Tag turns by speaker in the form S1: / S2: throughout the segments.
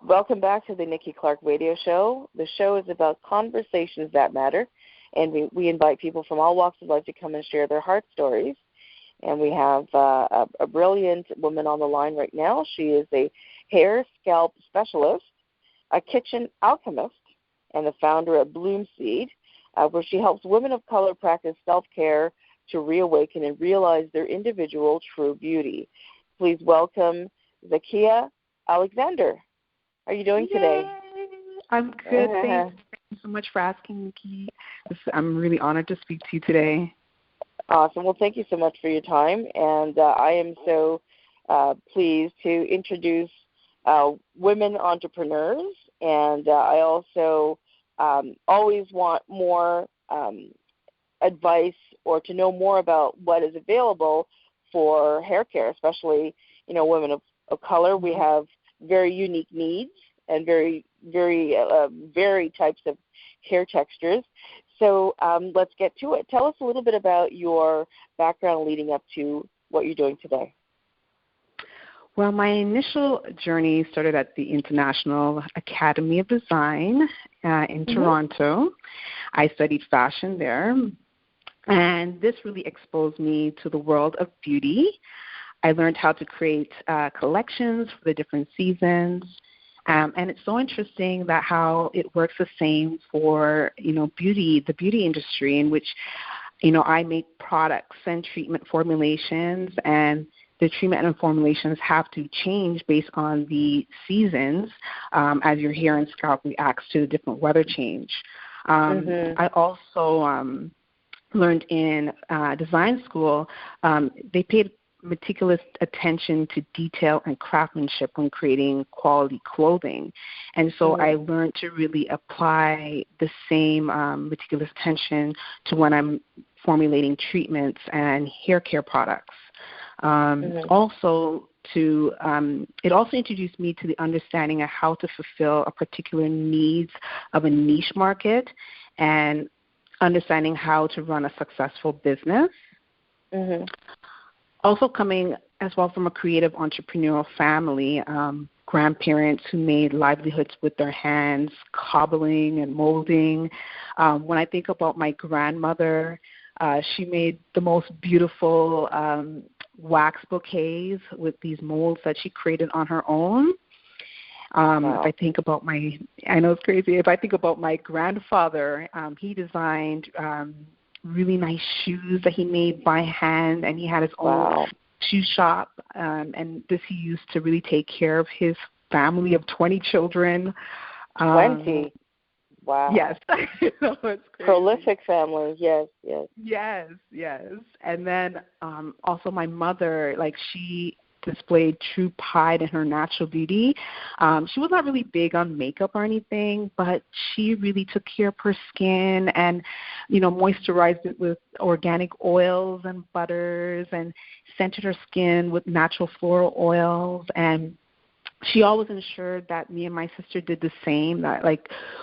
S1: Welcome back to the Nikki Clarke Radio Show. The show is about conversations that matter, and we invite people from all walks of life to come and share their heart stories. And we have a brilliant woman on the line right now. She is a hair-scalp specialist, a kitchen alchemist, and the founder of Blumseed, where she helps women of color practice self-care to reawaken and realize their individual true beauty. Please welcome Zakiyyah Alexander. How are you doing today?
S2: I'm good. Thank you so much for asking, Nikki. I'm really honored to speak to you today.
S1: Awesome. Well, thank you so much for your time. And I am so pleased to introduce women entrepreneurs. And I also always want more advice or to know more about what is available for hair care, especially, women of color. We have very unique needs and very types of hair textures. So let's get to it. Tell us a little bit about your background leading up to what you're doing today.
S2: Well, my initial journey started at the International Academy of Design in Toronto. I studied fashion there, and this really exposed me to the world of beauty. I learned how to create collections for the different seasons. And it's so interesting that how it works the same for, the beauty industry, in which, I make products and treatment formulations, and the treatment and formulations have to change based on the seasons as your hair and scalp reacts to the different weather change. I also learned in design school, they paid meticulous attention to detail and craftsmanship when creating quality clothing. And so I learned to really apply the same meticulous attention to when I'm formulating treatments and hair care products. It also introduced me to the understanding of how to fulfill a particular needs of a niche market and understanding how to run a successful business. Also coming as well from a creative entrepreneurial family, grandparents who made livelihoods with their hands, cobbling and molding. When I think about my grandmother, she made the most beautiful wax bouquets with these molds that she created on her own. If I think about I know it's crazy, if I think about my grandfather, he designed really nice shoes that he made by hand, and he had his own shoe shop, and this he used to really take care of his family of 20 children.
S1: 20? Wow.
S2: Yes. It's crazy.
S1: Prolific family, yes.
S2: Yes. And then also my mother, she displayed true pride in her natural beauty. She was not really big on makeup or anything, but she really took care of her skin and, moisturized it with organic oils and butters and scented her skin with natural floral oils. And she always ensured that me and my sister did the same, that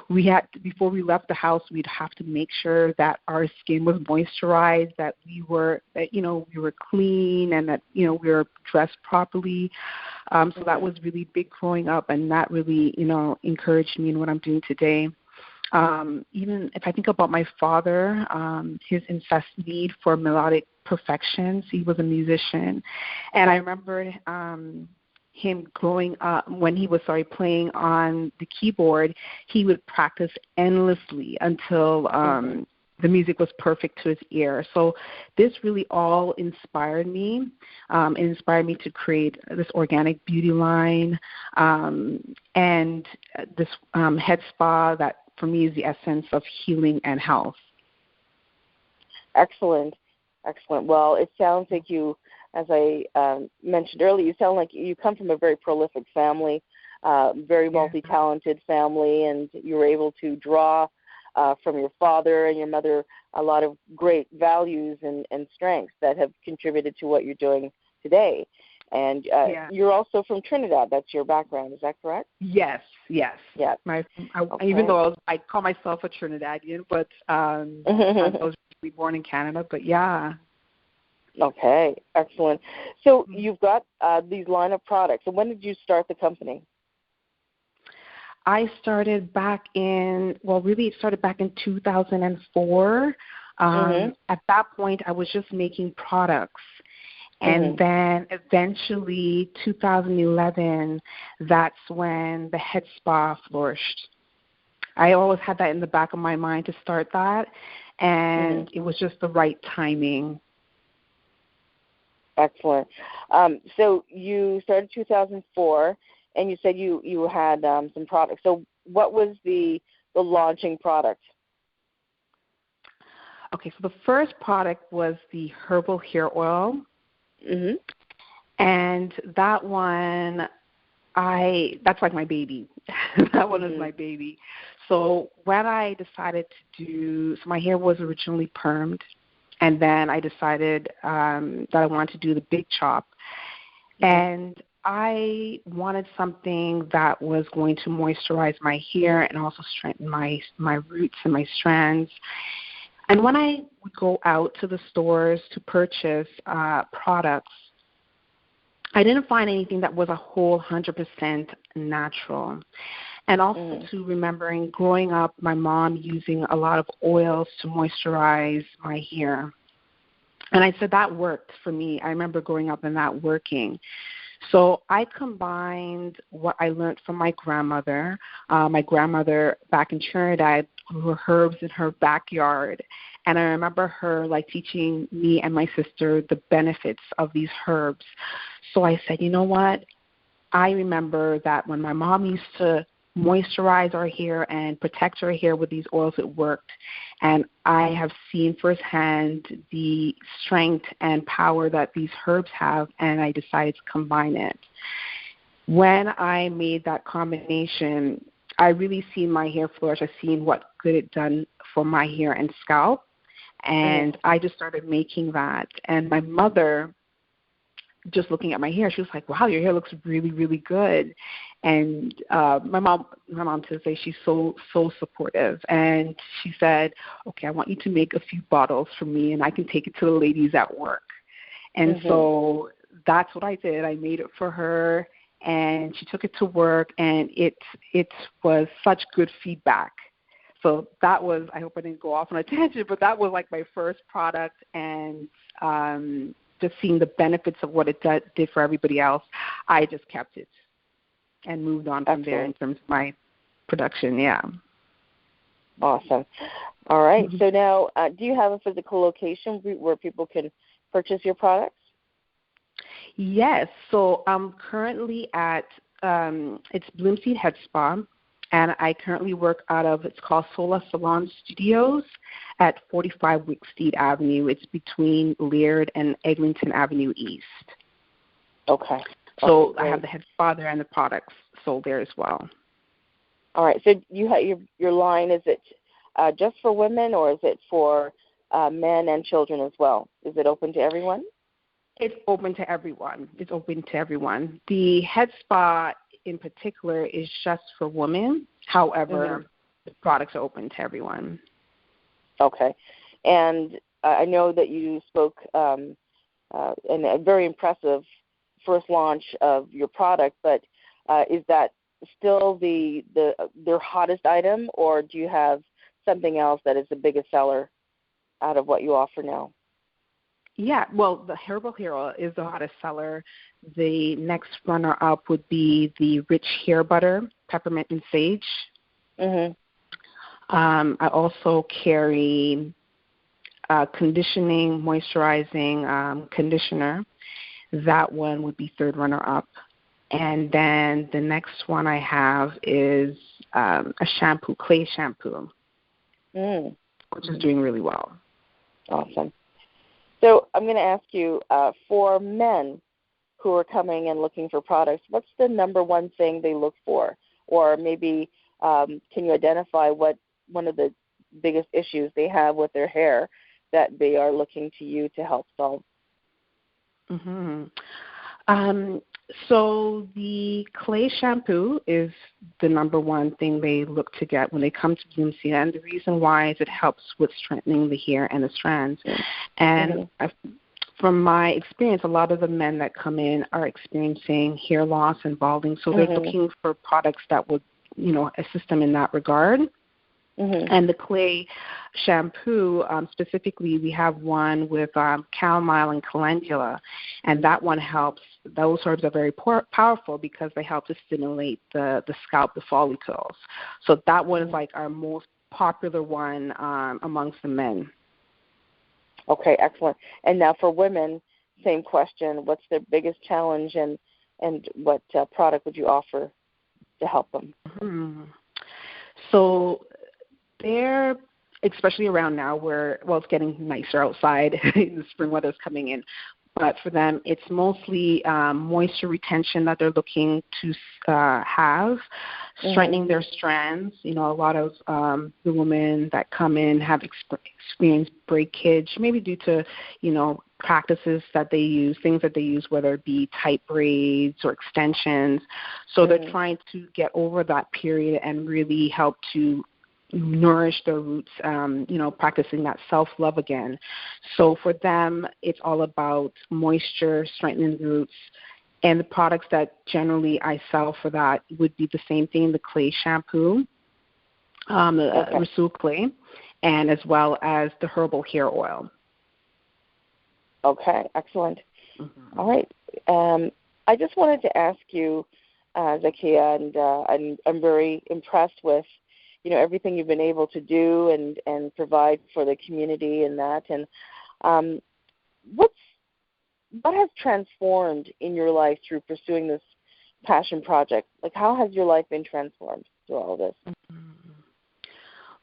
S2: we had to, before we left the house, we'd have to make sure that our skin was moisturized, that we were clean, and that, we were dressed properly. So that was really big growing up, and that really, encouraged me in what I'm doing today. Even if I think about my father, his incessant need for melodic perfections, he was a musician. And I remember him growing up, when he was playing on the keyboard, he would practice endlessly until the music was perfect to his ear. So this really all inspired me. It inspired me to create this organic beauty line and this head spa that for me is the essence of healing and health.
S1: Excellent. Well, it sounds like you, as I mentioned earlier, you sound like you come from a very prolific family, very multi-talented family, and you were able to draw from your father and your mother a lot of great values and strengths that have contributed to what you're doing today. And you're also from Trinidad. That's your background. Is that correct?
S2: Yes. Yeah. Even though I call myself a Trinidadian, but I was really born in Canada. But yeah.
S1: Okay, excellent. So you've got these line of products. So when did you start the company?
S2: I started back in, it started back in 2004. At that point, I was just making products. And then eventually, 2011, that's when the head spa flourished. I always had that in the back of my mind to start that, and it was just the right timing.
S1: Excellent. So you started 2004, and you said you had some products. So what was the launching product?
S2: Okay, so the first product was the herbal hair oil. And that one, that's like my baby. That one is my baby. So when I decided so my hair was originally permed, and then I decided that I wanted to do the big chop. And I wanted something that was going to moisturize my hair and also strengthen my roots and my strands. And when I would go out to the stores to purchase products, I didn't find anything that was a whole 100% natural. And also to remembering growing up, my mom using a lot of oils to moisturize my hair. And I said that worked for me. I remember growing up and that working. So I combined what I learned from my grandmother. My grandmother back in Trinidad grew herbs in her backyard. And I remember her teaching me and my sister the benefits of these herbs. So I said, you know what? I remember that when my mom used to moisturize our hair and protect our hair with these oils, it worked. And I have seen firsthand the strength and power that these herbs have, and I decided to combine it. When I made that combination, I really seen my hair flourish. I seen what good it done for my hair and scalp, and I just started making that. And my mother, just looking at my hair, she was like, wow, your hair looks really, really good. And my mom to say she's so supportive. And she said, okay, I want you to make a few bottles for me, and I can take it to the ladies at work. And so that's what I did. I made it for her, and she took it to work, and it was such good feedback. So that was, I hope I didn't go off on a tangent, but that was my first product, and just seeing the benefits of what it did for everybody else, I just kept it and moved on from there in terms of my production,
S1: Awesome. All right. So now, do you have a physical location where people can purchase your products?
S2: Yes. So I'm currently at, it's Blumseed Head Spa, and I currently work out of, it's called Sola Salon Studios at 45 Wicksteed Avenue. It's between Laird and Eglinton Avenue East.
S1: Okay.
S2: So I have the head spa there and the products sold there as well.
S1: All right. So you have your line, is it just for women, or is it for men and children as well? Is it open to everyone?
S2: It's open to everyone. It's open to everyone. The head spa in particular is just for women. However, the products are open to everyone. Okay.
S1: And I know that you spoke in a very impressive first launch of your product, but is that still their hottest item, or do you have something else that is the biggest seller out of what you offer now?
S2: Yeah, well, the herbal hair oil is the hottest seller. The next runner-up would be the rich hair butter, peppermint and sage. I also carry conditioning, moisturizing conditioner. That one would be third runner-up. And then the next one I have is a shampoo, clay shampoo, which is doing really well.
S1: Awesome. So I'm going to ask you, for men who are coming and looking for products, what's the number one thing they look for? Or maybe can you identify what one of the biggest issues they have with their hair that they are looking to you to help solve?
S2: So the clay shampoo is the number one thing they look to get when they come to Blumseed, and the reason why is it helps with strengthening the hair and the strands. And from my experience, a lot of the men that come in are experiencing hair loss and balding, so they're looking for products that would assist them in that regard. Mm-hmm. And the clay shampoo, specifically, we have one with chamomile and calendula, and that one helps. Those herbs are very powerful because they help to stimulate the scalp, the follicles. So that one is like our most popular one amongst the men.
S1: Okay, excellent. And now for women, same question. What's their biggest challenge, and what product would you offer to help them?
S2: Mm-hmm. So they're, especially around now where, it's getting nicer outside, the spring weather's coming in, but for them it's mostly moisture retention that they're looking to have, strengthening their strands. A lot of the women that come in have experienced breakage, maybe due to, practices that they use, things that they use, whether it be tight braids or extensions. So they're trying to get over that period and really help to nourish their roots, practicing that self-love again. So for them, it's all about moisture, strengthening the roots. And the products that generally I sell for that would be the same thing, the clay shampoo, the Rasul clay, and as well as the herbal hair oil.
S1: Okay, excellent. Mm-hmm. All right. I just wanted to ask you, Zakiyyah, and I'm very impressed with everything you've been able to do and provide for the community and that. And what has transformed in your life through pursuing this passion project? Like, how has your life been transformed through all this?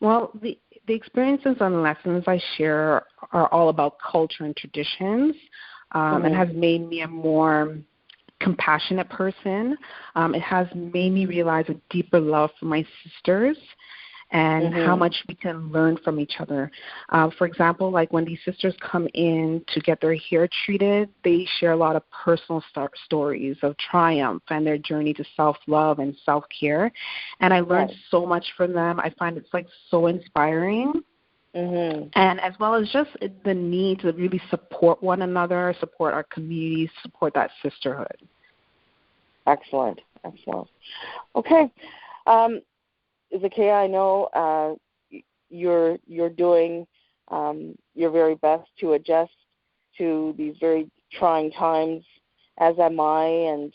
S2: Well, the experiences and lessons I share are all about culture and traditions, and has made me a more compassionate person. It has made me realize a deeper love for my sisters and how much we can learn from each other. For example, like when these sisters come in to get their hair treated, they share a lot of personal stories of triumph and their journey to self-love and self-care. And I learned so much from them. I find it's like so inspiring. And as well as just the need to really support one another, support our communities, support that sisterhood. Excellent.
S1: Okay. Zakiyyah, I know you're doing your very best to adjust to these very trying times, as am I, and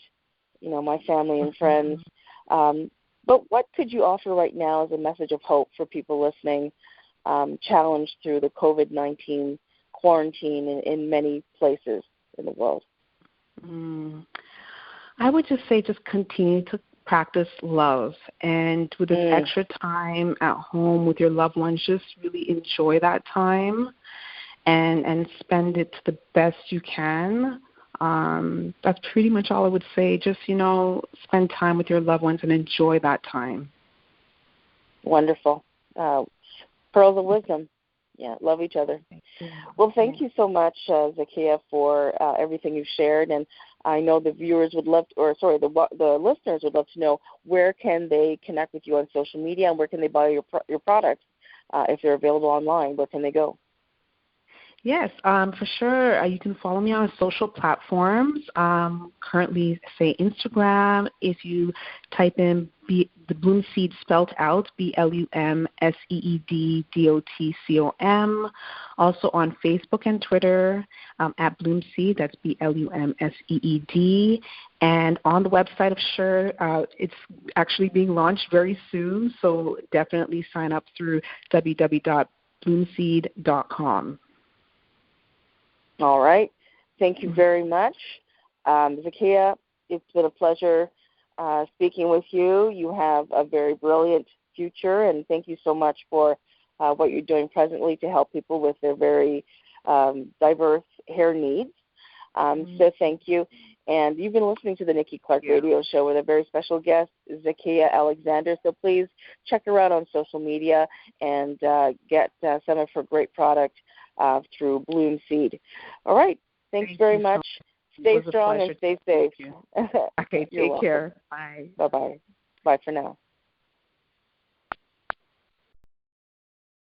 S1: my family and friends. But what could you offer right now as a message of hope for people listening, challenged through the COVID-19 quarantine in many places in the world?
S2: I would just say just continue to practice love, and with this extra time at home with your loved ones, just really enjoy that time and spend it to the best you can. That's pretty much all I would say. Just, spend time with your loved ones and enjoy that time.
S1: Wonderful. Pearls of wisdom. Yeah, love each other. Well, thank you so much, Zakiyyah, for everything you've shared. And I know the viewers would love, the listeners would love to know, where can they connect with you on social media, and where can they buy your products if they're available online? Where can they go?
S2: Yes, for sure. You can follow me on social platforms. Currently, say Instagram. If you type in the Blumseed spelled out, BLUMSEEDDOTCOM. Also on Facebook and Twitter at Blumseed. That's BLUMSEED. And on the website of Sure, it's actually being launched very soon. So definitely sign up through www.blumseed.com.
S1: All right. Thank you very much. Zakiyyah, it's been a pleasure speaking with you. You have a very brilliant future, and thank you so much for what you're doing presently to help people with their very diverse hair needs. So thank you. And you've been listening to the Nikki Clarke Radio Show with a very special guest, Zakiyyah Alexander. So please check her out on social media and get some of her great product through Blumseed. All right. Thanks very much. Stay strong and stay safe.
S2: Okay, take care. Bye.
S1: Bye-bye. Bye for now.